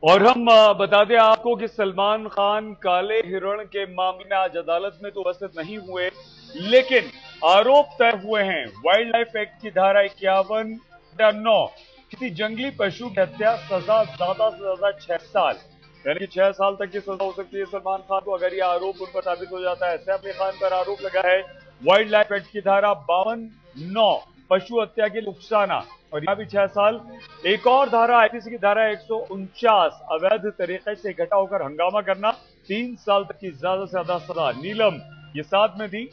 और हम बता दें आपको कि सलमान खान काले हिरण के मामले में आज अदालत में तो उपस्थित नहीं हुए, लेकिन आरोप तय हुए हैं। वाइल्ड लाइफ एक्ट की धारा 51(9) किसी जंगली पशु की हत्या, सजा ज्यादा से ज्यादा 6 साल, यानी कि 6 साल तक की सजा हो सकती है सलमान खान को अगर यह आरोप उन पर साबित हो जाता है। सैफ अली खान पर आरोप लगा है वाइल्ड लाइफ एक्ट की धारा 52(9) पशु हत्या के लिए उकसाना, और यहां भी 6 साल। एक और धारा आईपीसी की धारा 149 अवैध तरीके से इकट्ठा होकर हंगामा करना, 3 साल तक की ज्यादा से ज्यादा सजा। नीलम ये साथ में थी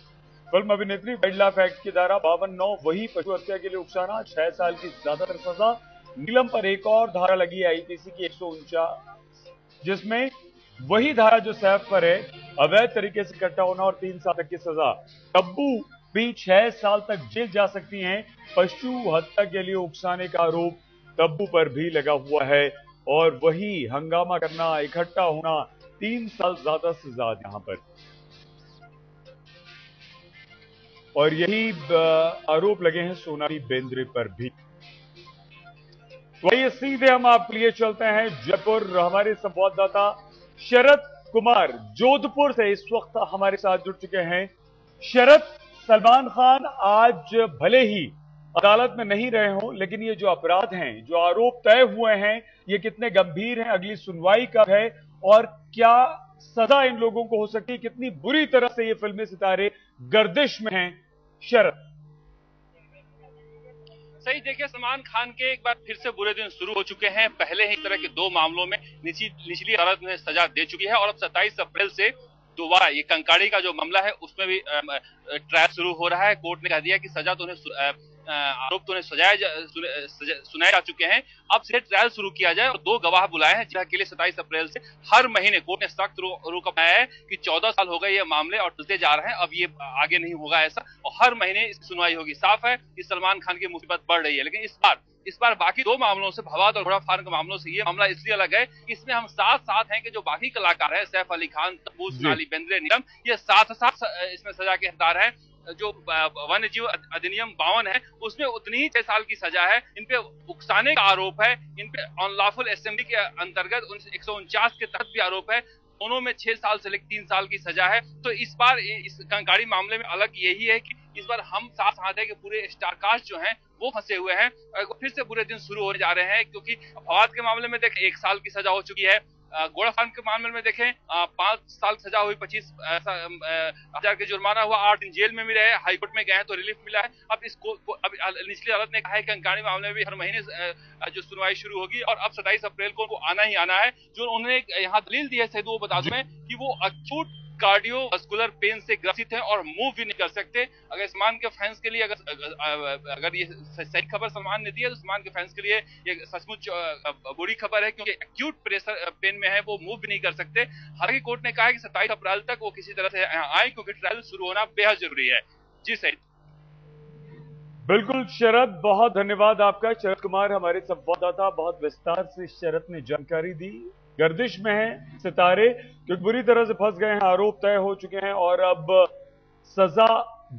फिल्म अभिनेत्री। वाइल्ड लाइफ एक्ट की धारा 52(9 वही पशु हत्या के लिए उकसाना, 6 साल की ज्यादातर सजा। नीलम पर एक और धारा लगी है आईपीसी की 149, जिसमें वही धारा जो सैफ पर है, अवैध तरीके से इकट्ठा होना और 3 साल तक की सजा। तब्बू भी 6 साल तक जेल जा सकती हैं। पशु हत्या के लिए उकसाने का आरोप तब्बू पर भी लगा हुआ है, और वही हंगामा करना, इकट्ठा होना, 3 साल ज्यादा से ज्यादा यहां पर। और यही आरोप लगे हैं सोनाली बेंद्रे पर भी। तो आइए सीधे हम आपके लिए चलते हैं जयपुर। हमारे संवाददाता शरद कुमार जोधपुर से इस वक्त हमारे साथ जुड़ चुके हैं। शरद, सलमान खान आज भले ही अदालत में नहीं रहे हों, लेकिन ये जो अपराध हैं, जो आरोप तय हुए हैं, ये कितने गंभीर हैं? अगली सुनवाई कब है और क्या सजा इन लोगों को हो सकती है? कितनी बुरी तरह से ये फिल्मी सितारे गर्दिश में हैं? शरद। सही देखिए, सलमान खान के एक बार फिर से बुरे दिन शुरू हो चुके हैं। पहले ही इस तरह के 2 मामलों में निचली अदालत ने सजा दे चुकी है और अब 27 अप्रैल से दोबारा ये कंकाड़ी का जो मामला है उसमें भी ट्रायल शुरू हो रहा है। कोर्ट ने कह दिया कि सजा तो उन्हें आरोप तो उन्हें सुनाए जा चुके हैं, अब से ट्रायल शुरू किया जाए और 2 गवाह बुलाए हैं जिनके लिए 27 अप्रैल से हर महीने कोर्ट ने सख्त रोक अपनाया है कि 14 साल हो गए ये मामले और चलते जा रहे हैं, अब ये आगे नहीं होगा ऐसा, और हर महीने इसकी सुनवाई होगी। साफ है कि सलमान खान की मुसीबत बढ़ रही है, लेकिन इस बार बाकी 2 मामलों से, फवाद और घोड़ा फार्म के मामलों से ये मामला इसलिए अलग है कि इसमें हम साथ हैं कि जो बाकी कलाकार हैं, सैफ अली खान, तब्बू, सोनाली बेंद्रे, नीलम, ये साथ इसमें सजा के हकदार हैं। जो वन्य जीव अधिनियम 52 है उसमें उतनी ही 6 साल की सजा है। इन पे उकसाने का आरोप है, इन पे अनलॉफुल असेंबली के अंतर्गत 149 के तहत भी आरोप है। दोनों में 6 साल से लेकर 3 साल की सजा है। तो इस बार इस कंकाड़ी मामले में अलग यही है कि इस बार हम साथ है कि पूरे स्टारकास्ट जो हैं वो फंसे हुए हैं। फिर से बुरे दिन शुरू होने जा रहे हैं, क्योंकि फवाद के मामले में देखें 1 साल की सजा हो चुकी है। घोड़ा फार्म के मामले में देखें 5 साल सजा हुई, 25,000 के जुर्माना हुआ, 8 दिन जेल में भी रहे, हाईकोर्ट में गए हैं तो रिलीफ मिला है। अब अब निचली अदालत ने कहा है कि कंकाड़ी मामले में भी हर महीने जो सुनवाई शुरू होगी और अब 27 अप्रैल को उनको आना ही आना है। जो उन्होंने यहाँ दलील दी है सैयद, वो बता दूं मैं कि वो अक्यूट कार्डियोवास्कुलर पेन से ग्रसित हैं और मूव भी नहीं कर सकते। अगर सलमान के फैंस के लिए अगर ये सही खबर सलमान ने दी है तो सलमान के फैंस के लिए ये सचमुच बुरी खबर है, क्योंकि एक्यूट प्रेशर पेन में है, वो मूव भी नहीं कर सकते। हालांकि कोर्ट ने कहा है कि 27 अप्रैल तक वो किसी तरह से आए, क्योंकि ट्रायल शुरू होना बेहद जरूरी है। जी सही। बिल्कुल शरद, बहुत धन्यवाद आपका। शरद कुमार हमारे संवाददाता, बहुत विस्तार से शरद ने जानकारी दी। गर्दिश में हैं सितारे क्योंकि बुरी तरह से फंस गए हैं, आरोप तय हो चुके हैं और अब सजा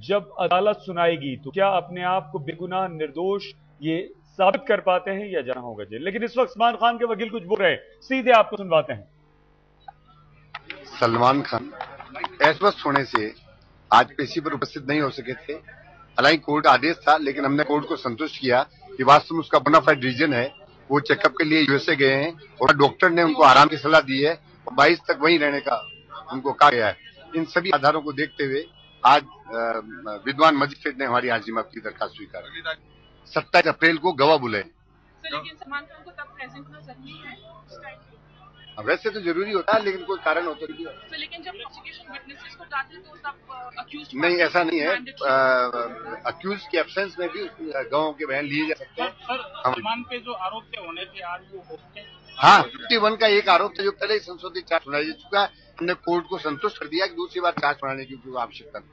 जब अदालत सुनाएगी तो क्या अपने आप को बेगुनाह, निर्दोष ये साबित कर पाते हैं या जाना होगा जेल। लेकिन इस वक्त सलमान खान के वकील कुछ बोल रहे हैं, सीधे आपको सुनवाते हैं। सलमान खान अस्वस्थ होने से आज पेशी पर उपस्थित नहीं हो सके थे। हालांकि कोर्ट आदेश था, लेकिन हमने कोर्ट को संतुष्ट किया कि वास्तव में उसका बोनाफाइड रीजन है। वो चेकअप के लिए यूएसए गए हैं और डॉक्टर ने उनको आराम की सलाह दी है और 22 तक वहीं रहने का उनको कहा गया है। इन सभी आधारों को देखते हुए आज विद्वान मजिस्ट्रेट ने हमारी हाजिरी की दरखास्त स्वीकार की। 27 अप्रैल को गवाह बुलाए। लेकिन सलमान खान को तब प्रेजेंट होना जरूरी है? वैसे तो जरूरी होता है, लेकिन कोई कारण होता नहीं है। लेकिन जब प्रोसिक्यूशन विटनेसेस को डालते हैं तो तब अक्यूज्ड नहीं, ऐसा नहीं है। अक्यूज के एब्सेंस में भी गवाहों के बयान लिए जा सकते हैं। सलमान पे जो आरोप थे होने थे आज वो होते हैं। हाँ, 51 का एक आरोप था जो पहले ही संशोधित चार्ज सुनाया जा चुका है। हमने कोर्ट को संतुष्ट कर दिया कि दूसरी बार चार्ज सुनाने की आवश्यकता नहीं।